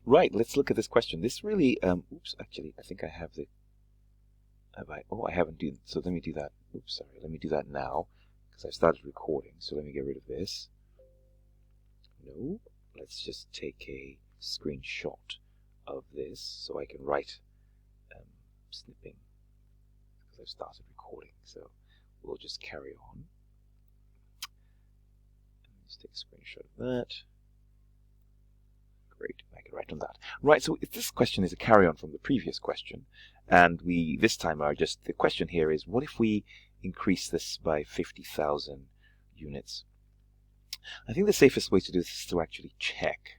Right, let's look at this question. This really, oops, actually, I think I have the, oh, I haven't done, so let me do that. Oops, sorry, let me do that now, because I've started recording, so let me get rid of this. No, let's just take a screenshot of this, so I can write snipping, because I've started recording, so we'll just carry on. Let's take a screenshot of that. Great, I can write on that. Right, so if this question is a carry-on from the previous question, and we this time are just, the question here is, what if we increase this by 50,000 units? I think the safest way to do this is to actually check,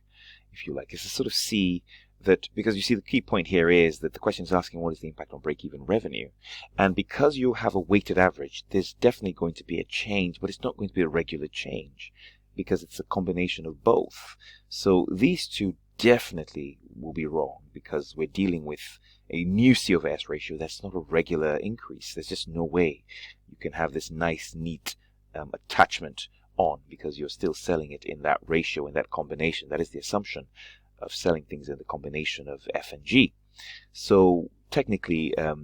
if you like, is to sort of see that, because you see the key point here is that the question is asking what is the impact on break-even revenue, and because you have a weighted average, there's definitely going to be a change, but it's not going to be a regular change, because it's a combination of both. So these two definitely will be wrong, because we're dealing with a new C over S ratio that's not a regular increase. There's just no way you can have this nice, neat attachment on, because you're still selling it in that ratio, in that combination. That is the assumption of selling things in the combination of F and G. So technically, that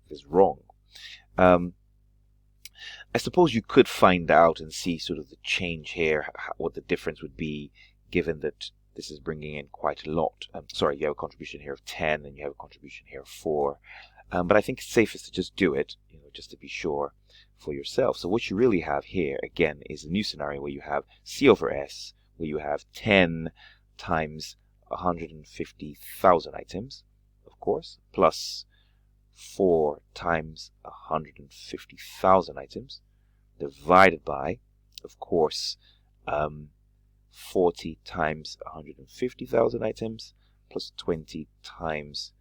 is wrong. I suppose you could find out and see sort of the change here, what the difference would be, given that this is bringing in quite a lot. Sorry, you have a contribution here of 10 and you have a contribution here of 4. But I think it's safest to just do it, just to be sure for yourself. So what you really have here, again, is a new scenario where you have C over S, where you have 10 times 150,000 items, of course, plus 4 times 150,000 items, divided by, of course, 40 times 150,000 items, plus 20 times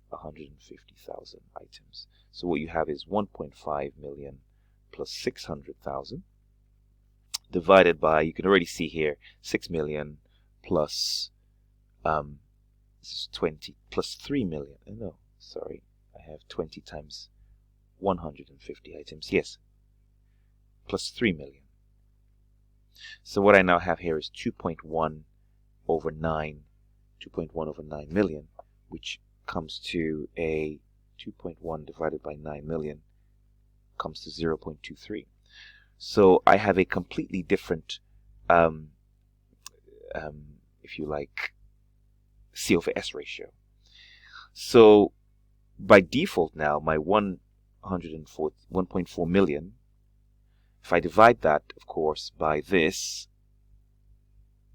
150,000 items. So what you have is 1.5 million plus 600,000, divided by, you can already see here, 6 million plus, this is 20, plus 3 million, no, sorry, I have 20 times 150 items, yes, plus 3 million. So what I now have here is 2.1 over 9, 2.1 over 9 million, which comes to a 2.1 divided by 9 million comes to 0.23. So I have a completely different, if you like, C over S ratio. So by default now, my 1.4 million, if I divide that, of course, by this,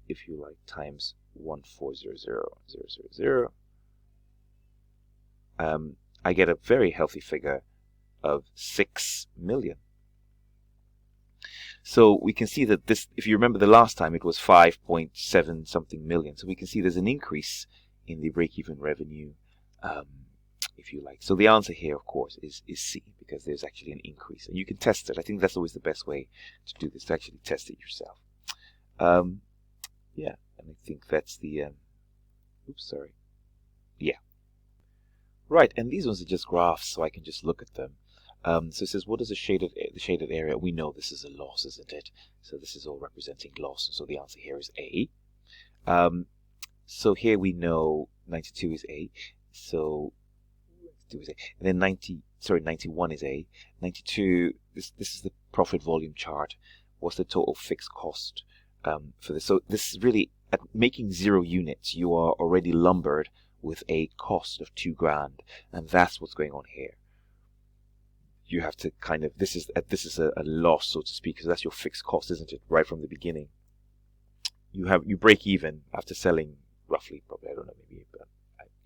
if you like, times 1,400,000, I get a very healthy figure of 6 million. So we can see that this, if you remember the last time, it was 5.7 something million. So we can see there's an increase in the break-even revenue, if you like. So the answer here, of course, is C, because there's actually an increase. And you can test it. I think that's always the best way to do this, to actually test it yourself. Yeah, and I think that's the, oops, sorry. Yeah. Right, and these ones are just graphs, so I can just look at them. So it says, what is the shaded area? We know this is a loss, isn't it? So this is all representing loss. So the answer here is A. So here we know 92 is A. So 92 is A. And then 91 is A. 92, this is the profit volume chart. What's the total fixed cost for this? So this is really, at making 0 units, you are already lumbered with a cost of 2 grand. And that's what's going on here. You have to kind of, this is a loss, so to speak, because that's your fixed cost, isn't it? Right from the beginning. You break even after selling roughly, probably, I don't know, maybe about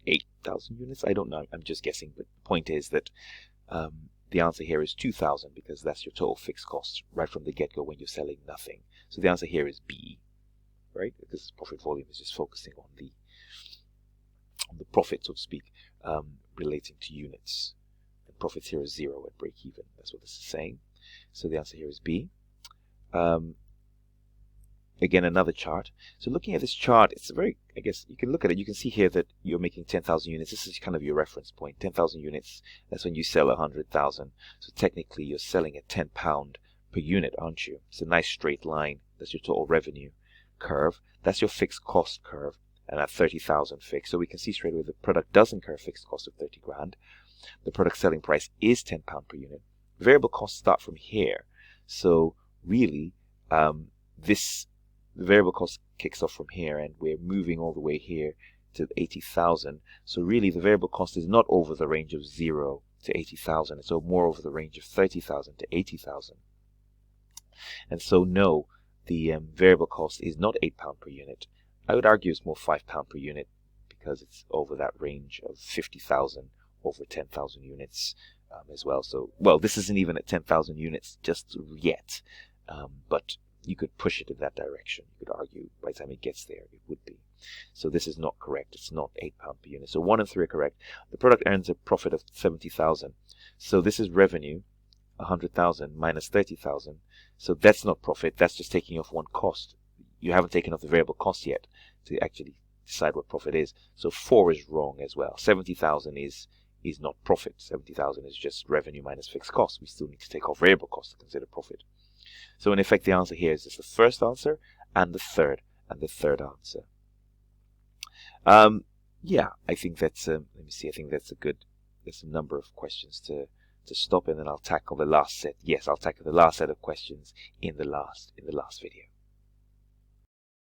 8,000 units. I don't know. I'm just guessing. But the point is that the answer here is 2,000, because that's your total fixed cost right from the get-go when you're selling nothing. So the answer here is B, right? Because profit volume is just focusing on the profit, so to speak, relating to units. And profits here is 0 at break even. That's what this is saying. So the answer here is B. Again, another chart. So looking at this chart, it's a very, I guess, you can look at it. You can see here that you're making 10,000 units. This is kind of your reference point. 10,000 units, that's when you sell 100,000. So technically, you're selling at £10 per unit, aren't you? It's a nice straight line. That's your total revenue. curve, that's your fixed cost curve, and at 30,000 fixed. So we can see straight away the product does incur a fixed cost of 30 grand. The product selling price is £10 per unit. Variable costs start from here. So really, the variable cost kicks off from here, and we're moving all the way here to 80,000. So really, the variable cost is not over the range of 0 to 80,000. It's more over the range of 30,000 to 80,000. And so no, the variable cost is not £8 per unit. I would argue it's more £5 per unit because it's over that range of 50,000 over 10,000 units as well. So, well, this isn't even at 10,000 units just yet, but you could push it in that direction. You could argue by the time it gets there, it would be. So this is not correct. It's not £8 per unit. So 1 and 3 are correct. The product earns a profit of 70,000. So this is revenue, 100,000 minus 30,000. So that's not profit. That's just taking off one cost. You haven't taken off the variable cost yet to actually decide what profit is. So 4 is wrong as well. 70,000 is not profit. 70,000 is just revenue minus fixed costs. We still need to take off variable costs to consider profit. So in effect, the answer here is just the first answer and the third answer. Yeah, I think that's let me see. I think that's there's a number of questions to stop, and then I'll tackle the last set. Yes, I'll tackle the last set of questions in the last video.